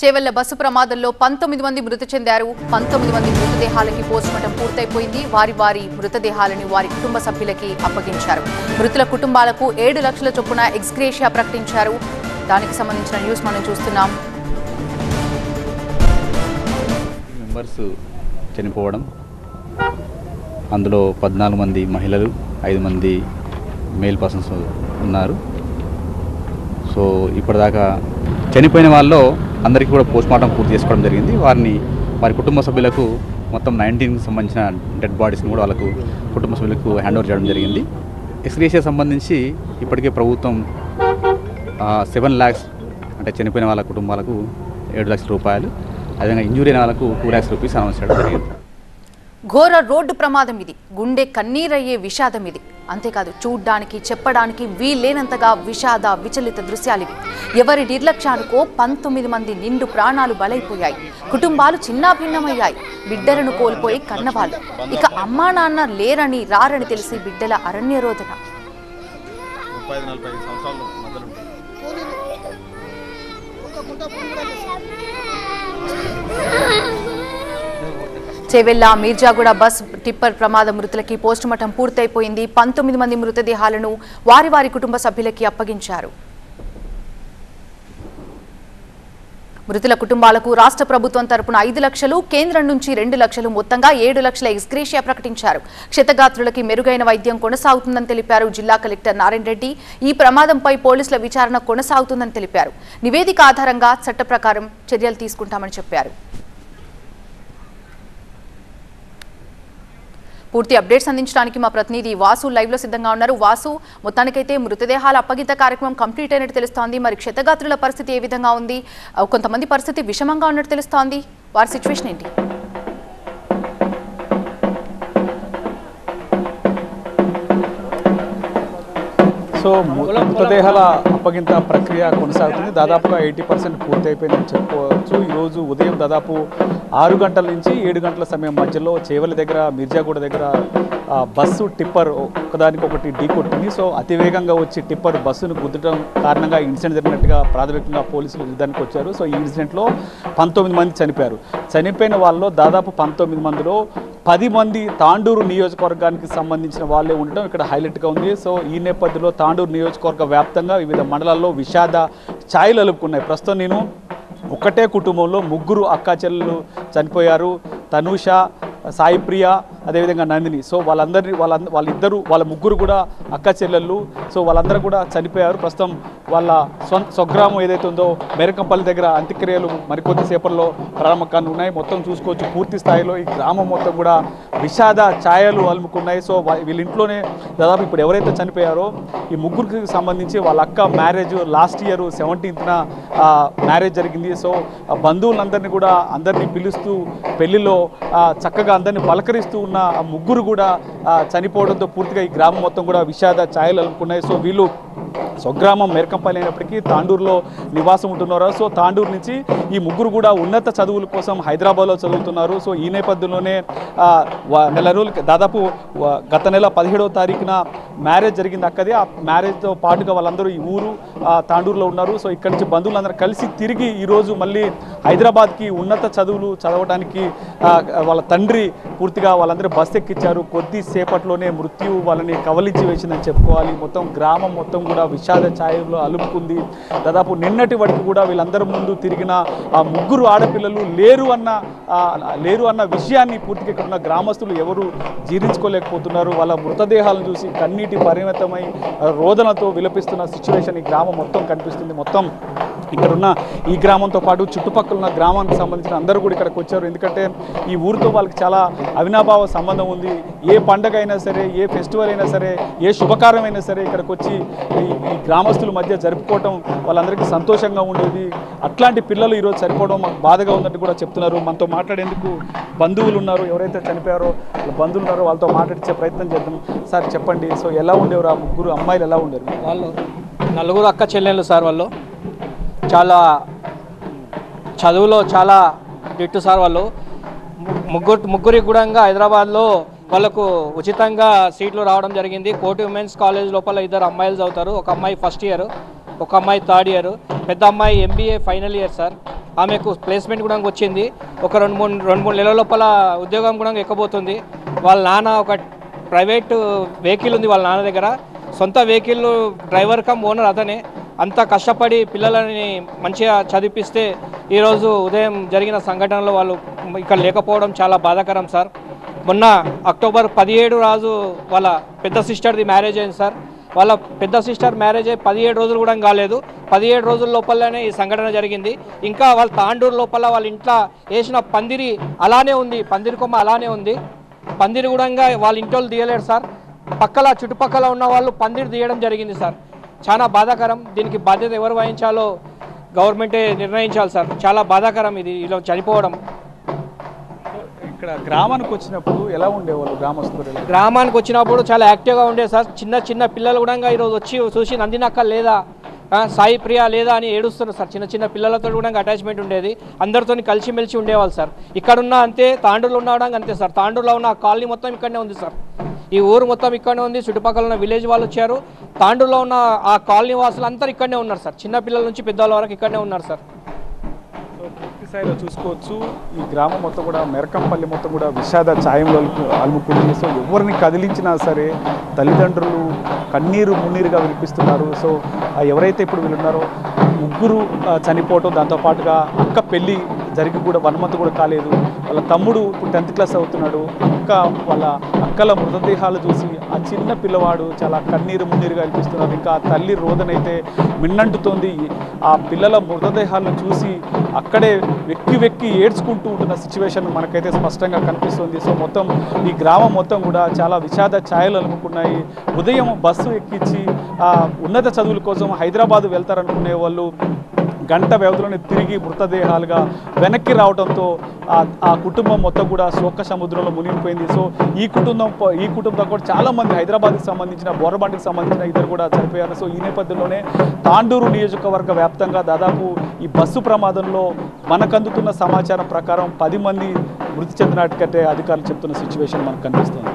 Chevella bus ప్రమాదంలో 19 మంది మృతి చెందారు. 19 మంది మృతదేహాలకి పోస్టుమార్టం పూర్తయిపోయింది. వారి మృతదేహాలను వారి కుటుంబ సభ్యులకి అప్పగించారు. మృతుల కుటుంబాలకు 7 లక్షల చొప్పున ఎక్స్గ్రేషియా ప్రకటించారు. దానికి సంబంధించిన న్యూస్ మనం చూస్తున్నాం. మెంబర్స్ చనిపోవడం, అందులో 14 మంది మహిళలు, 5 మంది మేల్ పర్సన్స్ ఉన్నారు. సో ఇప్పటిదాకా చనిపోయిన వాళ్ళలో అందరికీ కూడా పోస్ట్మార్టం పూర్తి చేసుకోవడం జరిగింది. వారి కుటుంబ సభ్యులకు మొత్తం 19కి సంబంధించిన డెడ్ బాడీస్ని కూడా వాళ్ళకు కుటుంబ సభ్యులకు హ్యాండ్ ఓవర్ చేయడం జరిగింది. ఎక్స్గ్రేషియా సంబంధించి ఇప్పటికే ప్రభుత్వం 7 lakhs అంటే చనిపోయిన వాళ్ళ కుటుంబాలకు 7 లక్షల రూపాయలు, అదేవిధంగా ఇంజూరీ అయిన వాళ్ళకు 2 lakhs రూపీస్ అనౌన్స్ చేయడం జరిగింది. ఘోర రోడ్డు ప్రమాదం ఇది. గుండె కన్నీరయ్యే విషాదం ఇది. అంతేకాదు, చూడ్డానికి చెప్పడానికి వీల్లేనంతగా విచలిత దృశ్యాలివి. ఎవరి నిర్లక్ష్యానికో 19 మంది నిండు ప్రాణాలు బలైపోయాయి. కుటుంబాలు చిన్నాభిన్నమయ్యాయి. బిడ్డలను కోల్పోయి కన్నవాళ్ళు. ఇక అమ్మా నాన్న లేరని రారని తెలిసి బిడ్డల అరణ్యరోదన. చేవెళ్ల మీర్జాగూడ బస్ టిప్పర్ ప్రమాద మృతులకి పోస్టుమార్టం పూర్తయిపోయింది. 19 మంది మృతదేహాలను వారి కుటుంబ సభ్యులకి అప్పగించారు. మృతుల కుటుంబాలకు రాష్ట్ర ప్రభుత్వం తరపున 5 లక్షలు, కేంద్రం నుంచి 2 లక్షలు, మొత్తంగా 7 లక్షల ఎక్స్గ్రేషియా ప్రకటించారు. క్షతగాత్రులకి మెరుగైన వైద్యం కొనసాగుతుందని తెలిపారు జిల్లా కలెక్టర్ నారాయణ రెడ్డి. ఈ ప్రమాదంపై పోలీసుల విచారణ కొనసాగుతుందని తెలిపారు. నివేదిక ఆధారంగా చట్ట ప్రకారం చర్యలు తీసుకుంటామని చెప్పారు. పూర్తి అప్డేట్స్ అందించడానికి మా ప్రతినిధి వాసు లైవ్ లో సిద్ధంగా ఉన్నారు. వాసు, మొత్తానికైతే మృతదేహాల అప్పగింత కార్యక్రమం కంప్లీట్ అయినట్టు తెలుస్తోంది. మరి క్షతగాత్రుల పరిస్థితి ఏ విధంగా ఉంది? కొంతమంది పరిస్థితి విషమంగా ఉన్నట్టు తెలుస్తోంది. వారి సిచ్యువేషన్ ఏంటి? సో మృతదేహాల అప్పగింత ప్రక్రియ కొనసాగుతుంది. దాదాపుగా 80% పూర్తి అయిపోయిందని చెప్పుకోవచ్చు. ఈరోజు ఉదయం దాదాపు 6 గంటల నుంచి 7 గంటల సమయం మధ్యలో చేవెళ్ల దగ్గర, మిర్జాగూడ దగ్గర బస్సు టిప్పర్ ఒకదానికొకటి ఢీకొట్టింది. సో అతివేగంగా వచ్చి టిప్పర్ బస్సును గుద్దడం కారణంగా ఇన్సిడెంట్ జరిగినట్టుగా ప్రాథమికంగా పోలీసులు నిర్ధారణకు వచ్చారు. సో ఈ ఇన్సిడెంట్లో 19 మంది చనిపోయారు. చనిపోయిన వాళ్ళలో దాదాపు 19 మందిలో 10 మంది తాండూరు నియోజకవర్గానికి సంబంధించిన వాళ్ళే ఉండటం ఇక్కడ హైలైట్గా ఉంది. సో ఈ నేపథ్యంలో తాండూరు నియోజకవర్గ వ్యాప్తంగా వివిధ మండలాల్లో విషాద ఛాయలు అలుపుకున్నాయి. ప్రస్తుతం నేను ఒకటే కుటుంబంలో 3 అక్కా చెల్లెలు చనిపోయారు. తనూష, సాయిప్రియ, అదేవిధంగా నందిని. సో వాళ్ళ ముగ్గురు కూడా అక్క చెల్లెళ్ళు. సో వాళ్ళందరూ కూడా చనిపోయారు. ప్రస్తుతం వాళ్ళ స్వగ్రామం ఏదైతే ఉందో మేరకంపల్లి దగ్గర అంత్యక్రియలు మరికొద్ది సేపట్లో ప్రారంభంగా ఉన్నాయి. మొత్తం చూసుకోవచ్చు, పూర్తి స్థాయిలో ఈ గ్రామం మొత్తం కూడా విషాద ఛాయలు అలుముకున్నాయి. సో వీళ్ళ ఇంట్లోనే దాదాపు ఇప్పుడు ఎవరైతే చనిపోయారో ఈ ముగ్గురికి సంబంధించి వాళ్ళ అక్క marriage last year 17th marriage జరిగింది. సో బంధువులందరినీ కూడా అందరినీ పిలుస్తూ పెళ్లిలో చక్కగా అందరినీ పలకరిస్తూ ఉన్న ఆ ముగ్గురు కూడా చనిపోవడంతో పూర్తిగా ఈ గ్రామం మొత్తం కూడా విషాద ఛాయలు అలుముకున్నాయి. సో వీళ్ళు స్వగ్రామం మేరకంపల్లి అయినప్పటికీ తాండూరులో నివాసం ఉంటున్నారు. సో తాండూరు నుంచి ఈ ముగ్గురు కూడా ఉన్నత చదువుల కోసం హైదరాబాద్లో చదువుతున్నారు. సో ఈ నేపథ్యంలోనే నెల రోజులు దాదాపు గత నెల 17వ తారీఖున మ్యారేజ్ జరిగింది అక్కది. ఆ మ్యారేజ్తో పాటుగా వాళ్ళందరూ ఈ ఊరు తాండూరులో ఉన్నారు. సో ఇక్కడి నుంచి బంధువులందరూ కలిసి తిరిగి ఈరోజు మళ్ళీ హైదరాబాద్కి ఉన్నత చదువులు చదవడానికి వాళ్ళ తండ్రి పూర్తిగా వాళ్ళందరూ బస్ ఎక్కించారు. కొద్దిసేపట్లోనే మృత్యు వాళ్ళని కవలించి వేసిందని చెప్పుకోవాలి. మొత్తం గ్రామం మొత్తం కూడా విషాద ఛాయలో అలుపుకుంది. దాదాపు నిన్నటి వరకు కూడా వీళ్ళందరి ముందు తిరిగిన ఆ ముగ్గురు ఆడపిల్లలు లేరు అన్న విషయాన్ని పూర్తిగా ఇక్కడ ఉన్న గ్రామస్తులు ఎవరు జీర్ణించుకోలేకపోతున్నారు. వాళ్ళ మృతదేహాలను చూసి కన్నీటి పరిమితమై రోదనతో విలపిస్తున్న సిచ్యువేషన్ ఈ గ్రామం మొత్తం కనిపిస్తుంది. మొత్తం ఇక్కడున్న ఈ గ్రామంతో పాటు చుట్టుపక్కల ఉన్న గ్రామానికి సంబంధించిన అందరూ కూడా ఇక్కడికి వచ్చారు. ఎందుకంటే ఈ ఊరితో వాళ్ళకి చాలా అవినాభావ సంబంధం ఉంది. ఏ పండగ అయినా సరే, ఏ ఫెస్టివల్ అయినా సరే, ఏ శుభకార్యం అయినా సరే ఇక్కడికి వచ్చి ఈ గ్రామస్తుల మధ్య జరుపుకోవటం వాళ్ళందరికీ సంతోషంగా ఉండేది. అట్లాంటి పిల్లలు ఈరోజు చనిపోవడం మాకు బాధగా ఉందంటూ కూడా చెప్తున్నారు. మనతో మాట్లాడేందుకు బంధువులు ఉన్నారు. ఎవరైతే చనిపోయారో వాళ్ళ బంధువులు ఉన్నారో వాళ్ళతో మాట్లాడించే ప్రయత్నం చేద్దాం. సార్ చెప్పండి, సో ఎలా ఉండేవారు ఆ ముగ్గురు అమ్మాయిలు, ఎలా ఉండేరు? వాళ్ళు 4 అక్క చెల్లెళ్ళు సార్. వాళ్ళు చాలా చదువులో చాలా దిట్టు సార్. వాళ్ళు ముగ్గురికి కూడా హైదరాబాద్లో వాళ్ళకు ఉచితంగా సీట్లు రావడం జరిగింది. కోటి ఉమెన్స్ కాలేజ్ లోపల 2 అమ్మాయిలు చదువుతారు. ఒక అమ్మాయి ఫస్ట్ ఇయర్, ఒక అమ్మాయి థర్డ్ ఇయర్, పెద్ద అమ్మాయి MBA ఫైనల్ ఇయర్ సార్. ఆమెకు ప్లేస్మెంట్ కూడా వచ్చింది. ఒక రెండు మూడు నెలల లోపల ఉద్యోగం కూడా ఎక్కబోతుంది. వాళ్ళ నాన్న ఒక ప్రైవేట్ వెహికల్ ఉంది వాళ్ళ నాన్న దగ్గర, సొంత వెహికల్ డ్రైవర్ కమ్ ఓనర్ అతనే. అంత కష్టపడి పిల్లలని మంచిగా చదివిపిస్తే ఈరోజు ఉదయం జరిగిన సంఘటనలో వాళ్ళు ఇక్కడ లేకపోవడం చాలా బాధాకరం సార్. మొన్న అక్టోబర్ 17 రోజు వాళ్ళ పెద్ద సిస్టర్ది మ్యారేజ్ అయింది సార్. వాళ్ళ పెద్ద సిస్టర్ మ్యారేజ్ అయ్యి 17 రోజులు కూడా కాలేదు. 17 రోజుల లోపలనే ఈ సంఘటన జరిగింది. ఇంకా వాళ్ళ తాండూరు లోపల వాళ్ళ ఇంట్లో వేసిన పందిరి అలానే ఉంది, పందిరి కొమ్మ అలానే ఉంది. పందిరి కూడా వాళ్ళ ఇంటి వాళ్ళు తీయలేరు సార్. చుట్టుపక్కల ఉన్న వాళ్ళు పందిరి తీయడం జరిగింది సార్. చాలా బాధాకరం. దీనికి బాధ్యత ఎవరు వహించాలో గవర్నమెంటే నిర్ణయించాలి సార్. చాలా బాధాకరం ఇది ఇలా చనిపోవడం. ఇక్కడ గ్రామానికి వచ్చినప్పుడు ఎలా ఉండేవాళ్ళు గ్రామస్తులు? గ్రామానికి వచ్చినప్పుడు చాలా యాక్టివ్గా ఉండేది సార్. చిన్న పిల్లలు కూడా ఈరోజు వచ్చి చూసి నందినక్క లేదా, సాయి ప్రియ లేదా అని ఏడుస్తున్నారు సార్. చిన్న పిల్లలతో కూడా అటాచ్మెంట్ ఉండేది. అందరితో కలిసిమెలిసి ఉండేవాళ్ళు సార్. ఇక్కడున్న అంతే, తాండూరులో ఉండడం అంతే సార్. తాండూరులో ఉన్న కాలనీ మొత్తం ఇక్కడనే ఉంది సార్. ఈ ఊరు మొత్తం ఇక్కడనే ఉంది. చుట్టుపక్కల ఉన్న విలేజ్ వాళ్ళు వచ్చారు. తాండూరులో ఉన్న ఆ కాలనీ వాసులు అందరూ ఇక్కడనే ఉన్నారు సార్. చిన్న పిల్లల నుంచి పెద్దవాళ్ళ వరకు ఇక్కడనే ఉన్నారు సార్. పూర్తి స్థాయిలో చూసుకోవచ్చు, ఈ గ్రామం మొత్తం కూడా మెరకంపల్లి మొత్తం కూడా విషాద ఛాయంలో అలుముకుంటుంది. సో ఎవరిని కదిలించినా సరే తల్లిదండ్రులు కన్నీరు మున్నీరుగా వినిపిస్తున్నారు. సో ఎవరైతే ఇప్పుడు వీళ్ళు ఉన్నారో ముగ్గురు చనిపోవటం, దాంతోపాటుగా అక్క పెళ్ళి జరిగి కూడా 1 month కూడా కాలేదు. వాళ్ళ తమ్ముడు ఇప్పుడు 10th class అవుతున్నాడు. వాళ్ళ అక్కల మృతదేహాలు చూసి ఆ చిన్న పిల్లవాడు చాలా కన్నీరు మున్నీరుగా అనిపిస్తున్నారు. ఇంకా ఆ తల్లి రోదనైతే మిన్నంటుతోంది. ఆ పిల్లల మృతదేహాలను చూసి అక్కడే వెక్కి ఏడ్చుకుంటూ ఉంటున్న సిచ్యువేషన్ మనకైతే స్పష్టంగా కనిపిస్తుంది. సో మొత్తం ఈ గ్రామం మొత్తం కూడా చాలా విషాద ఛాయలు అలుముకున్నాయి. ఉదయం బస్సు ఎక్కించి ఉన్నత చదువుల కోసం హైదరాబాద్ వెళ్తారనుకునే వాళ్ళు గంట వ్యవధిలోనే తిరిగి మృతదేహాలుగా వెనక్కి రావడంతో ఆ కుటుంబం మొత్తం కూడా శోక సముద్రంలో మునిగిపోయింది. సో ఈ కుటుంబంతో కూడా చాలామంది హైదరాబాద్కి సంబంధించిన బోరబండికి సంబంధించిన ఇద్దరు కూడా చనిపోయారు. సో ఈ నేపథ్యంలోనే తాండూరు నియోజకవర్గ వ్యాప్తంగా దాదాపు ఈ బస్సు ప్రమాదంలో మనకు అందుతున్న సమాచారం ప్రకారం 10 మంది మృతి చెందినట్టుకైతే అధికారులు చెప్తున్న సిచ్యువేషన్ మనకు కనిపిస్తుంది.